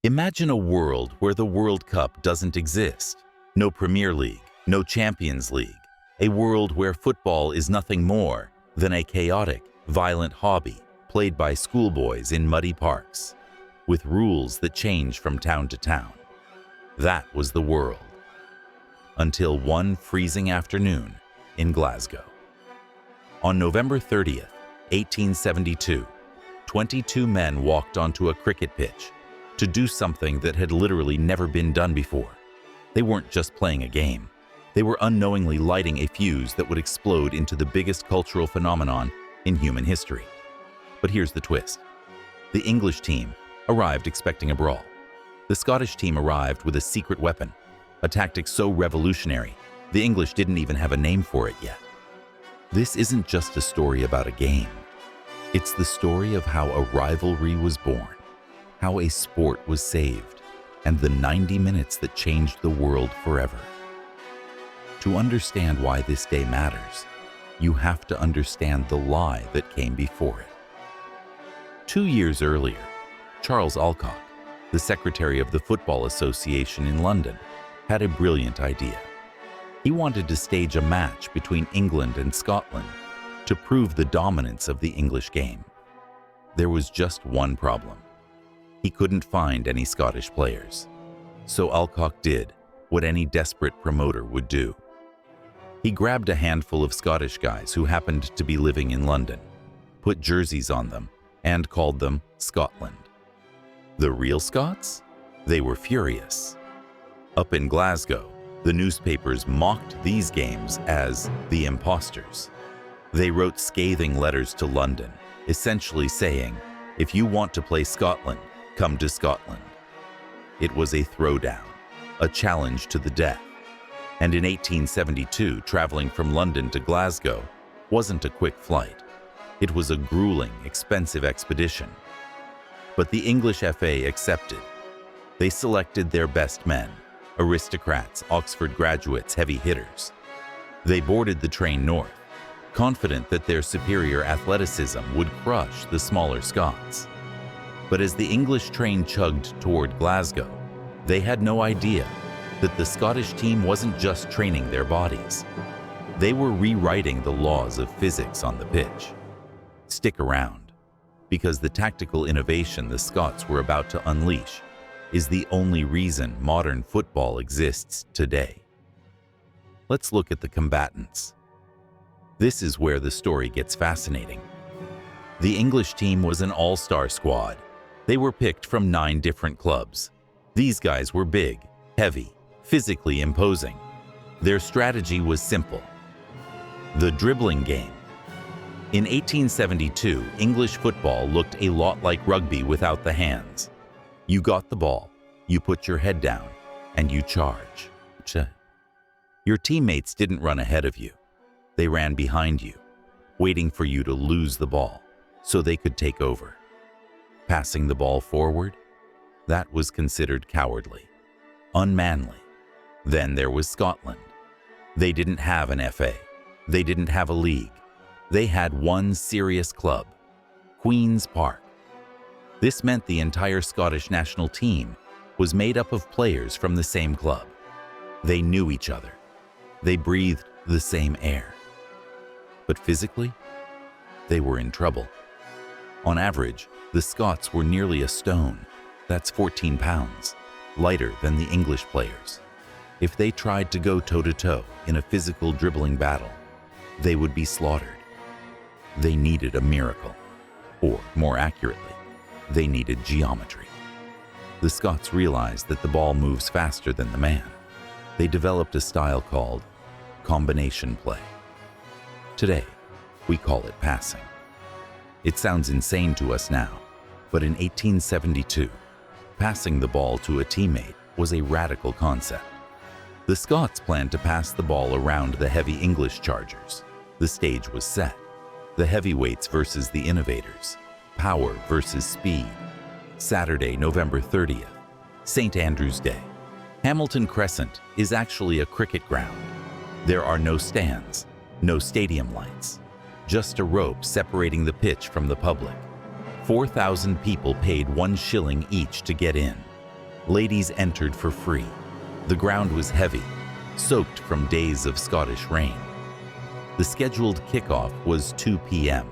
Imagine a world where the World Cup doesn't exist. No Premier League, no Champions League. A world where football is nothing more than a chaotic, violent hobby played by schoolboys in muddy parks, with rules that change from town to town. That was the world. Until one freezing afternoon in Glasgow. On November 30th, 1872, 22 men walked onto a cricket pitch to do something that had literally never been done before. They weren't just playing a game. They were unknowingly lighting a fuse that would explode into the biggest cultural phenomenon in human history. But here's the twist. The English team arrived expecting a brawl. The Scottish team arrived with a secret weapon, a tactic so revolutionary, the English didn't even have a name for it yet. This isn't just a story about a game. It's the story of how a rivalry was born, how a sport was saved, and the 90 minutes that changed the world forever. To understand why this day matters, you have to understand the lie that came before it. 2 years earlier, Charles Alcock, the secretary of the Football Association in London, had a brilliant idea. He wanted to stage a match between England and Scotland to prove the dominance of the English game. There was just one problem. He couldn't find any Scottish players. So Alcock did what any desperate promoter would do. He grabbed a handful of Scottish guys who happened to be living in London, put jerseys on them, and called them Scotland. The real Scots? They were furious. Up in Glasgow, the newspapers mocked these games as the imposters. They wrote scathing letters to London, essentially saying, if you want to play Scotland, come to Scotland. It was a throwdown, a challenge to the death. And in 1872, traveling from London to Glasgow wasn't a quick flight. It was a grueling, expensive expedition. But the English FA accepted. They selected their best men, aristocrats, Oxford graduates, heavy hitters. They boarded the train north, confident that their superior athleticism would crush the smaller Scots. But as the English train chugged toward Glasgow, they had no idea that the Scottish team wasn't just training their bodies. They were rewriting the laws of physics on the pitch. Stick around, because the tactical innovation the Scots were about to unleash is the only reason modern football exists today. Let's look at the combatants. This is where the story gets fascinating. The English team was an all-star squad. They were picked from 9 different clubs. These guys were big, heavy, physically imposing. Their strategy was simple. The dribbling game. In 1872, English football looked a lot like rugby without the hands. You got the ball, you put your head down, and you charge. Your teammates didn't run ahead of you. They ran behind you, waiting for you to lose the ball so they could take over. Passing the ball forward? That was considered cowardly, unmanly. Then there was Scotland. They didn't have an FA. They didn't have a league. They had one serious club, Queen's Park. This meant the entire Scottish national team was made up of players from the same club. They knew each other. They breathed the same air. But physically, they were in trouble. On average, the Scots were nearly a stone, that's 14 pounds, lighter than the English players. If they tried to go toe-to-toe in a physical dribbling battle, they would be slaughtered. They needed a miracle, or more accurately, they needed geometry. The Scots realized that the ball moves faster than the man. They developed a style called combination play. Today, we call it passing. It sounds insane to us now, but in 1872, passing the ball to a teammate was a radical concept. The Scots planned to pass the ball around the heavy English chargers. The stage was set. The heavyweights versus the innovators. Power versus speed. Saturday, November 30th, St. Andrew's Day. Hamilton Crescent is actually a cricket ground. There are no stands, no stadium lights, just a rope separating the pitch from the public. 4,000 people paid 1 shilling each to get in. Ladies entered for free. The ground was heavy, soaked from days of Scottish rain. The scheduled kickoff was 2 p.m.,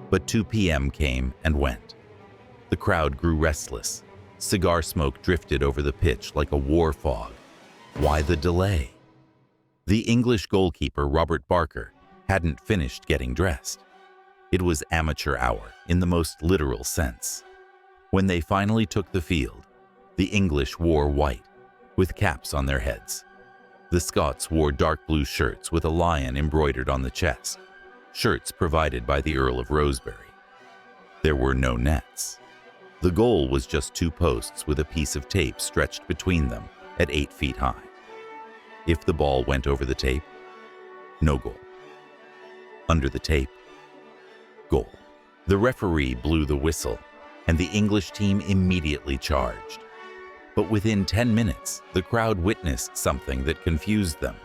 but 2 p.m. came and went. The crowd grew restless. Cigar smoke drifted over the pitch like a war fog. Why the delay? The English goalkeeper, Robert Barker, hadn't finished getting dressed. It was amateur hour in the most literal sense. When they finally took the field, the English wore white, with caps on their heads. The Scots wore dark blue shirts with a lion embroidered on the chest, shirts provided by the Earl of Rosebery. There were no nets. The goal was just 2 posts with a piece of tape stretched between them at 8 feet high. If the ball went over the tape, no goal. Under the tape, goal. The referee blew the whistle, and the English team immediately charged. But within 10 minutes, the crowd witnessed something that confused them.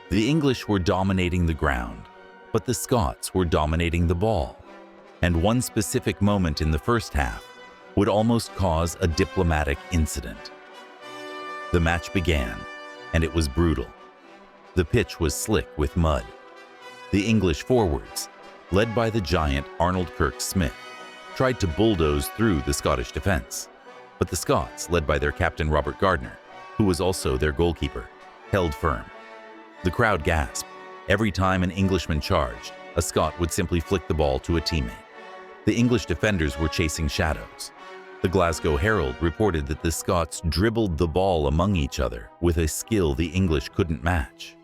The English were dominating the ground, but the Scots were dominating the ball. And one specific moment in the first half would almost cause a diplomatic incident. The match began, and it was brutal. The pitch was slick with mud. The English forwards, led by the giant Arnold Kirk-Smith, tried to bulldoze through the Scottish defense. But the Scots, led by their captain Robert Gardner, who was also their goalkeeper, held firm. The crowd gasped. Every time an Englishman charged, a Scot would simply flick the ball to a teammate. The English defenders were chasing shadows. The Glasgow Herald reported that the Scots dribbled the ball among each other with a skill the English couldn't match.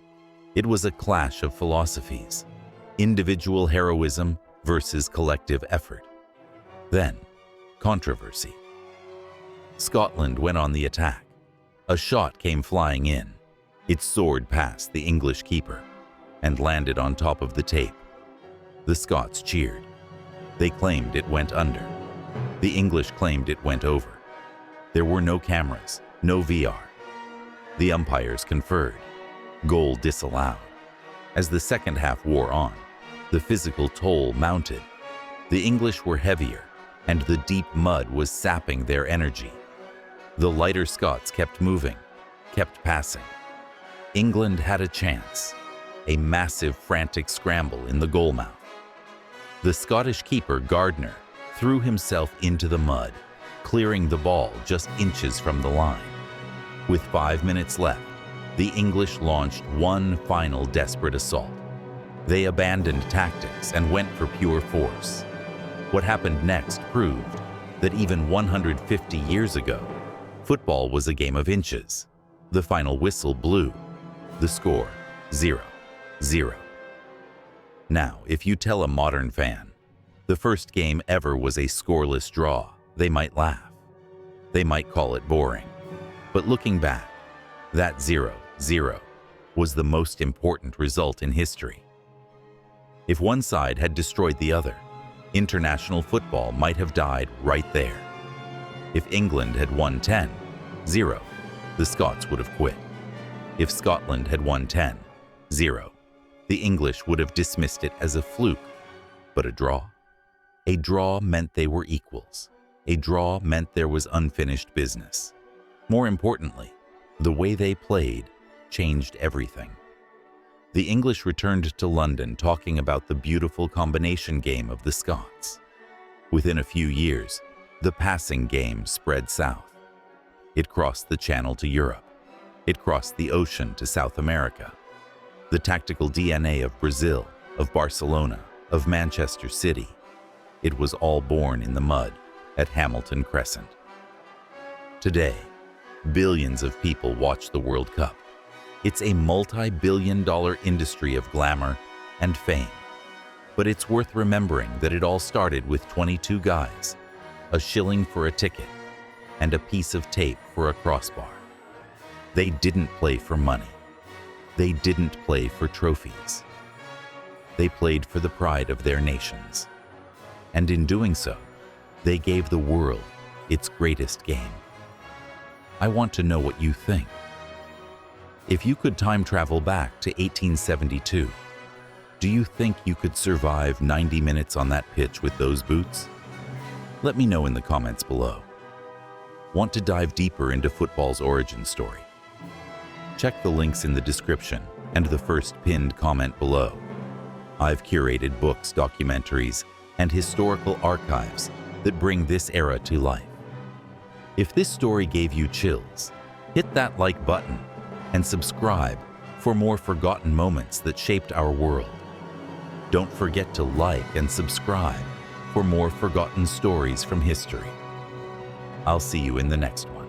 It was a clash of philosophies, individual heroism versus collective effort. Then, controversy. Scotland went on the attack. A shot came flying in. It soared past the English keeper and landed on top of the tape. The Scots cheered. They claimed it went under. The English claimed it went over. There were no cameras, no VR. The umpires conferred. Goal disallowed. As the second half wore on, the physical toll mounted. The English were heavier, and the deep mud was sapping their energy. The lighter Scots kept moving, kept passing. England had a chance, a massive frantic scramble in the goal mouth. The Scottish keeper, Gardner, threw himself into the mud, clearing the ball just inches from the line. With 5 minutes left, the English launched one final desperate assault. They abandoned tactics and went for pure force. What happened next proved that even 150 years ago, football was a game of inches. The final whistle blew. The score, 0-0. Now, if you tell a modern fan, the first game ever was a scoreless draw, they might laugh. They might call it boring. But looking back, that 0-0 was the most important result in history. If one side had destroyed the other, international football might have died right there. If England had won 10-0, the Scots would have quit. If Scotland had won 10-0, the English would have dismissed it as a fluke. But a draw? A draw meant they were equals. A draw meant there was unfinished business. More importantly, the way they played changed everything. The English returned to London talking about the beautiful combination game of the Scots. Within a few years, the passing game spread south. It crossed the Channel to Europe. It crossed the ocean to South America. The tactical DNA of Brazil, of Barcelona, of Manchester City, it was all born in the mud at Hamilton Crescent. Today, billions of people watch the World Cup. It's a multi-billion-dollar industry of glamour and fame. But it's worth remembering that it all started with 22 guys, a shilling for a ticket, and a piece of tape for a crossbar. They didn't play for money. They didn't play for trophies. They played for the pride of their nations. And in doing so, they gave the world its greatest game. I want to know what you think. If you could time travel back to 1872, do you think you could survive 90 minutes on that pitch with those boots? Let me know in the comments below. Want to dive deeper into football's origin story? Check the links in the description and the first pinned comment below. I've curated books, documentaries, and historical archives that bring this era to life. If this story gave you chills, hit that like button and subscribe for more forgotten moments that shaped our world. Don't forget to like and subscribe for more forgotten stories from history. I'll see you in the next one.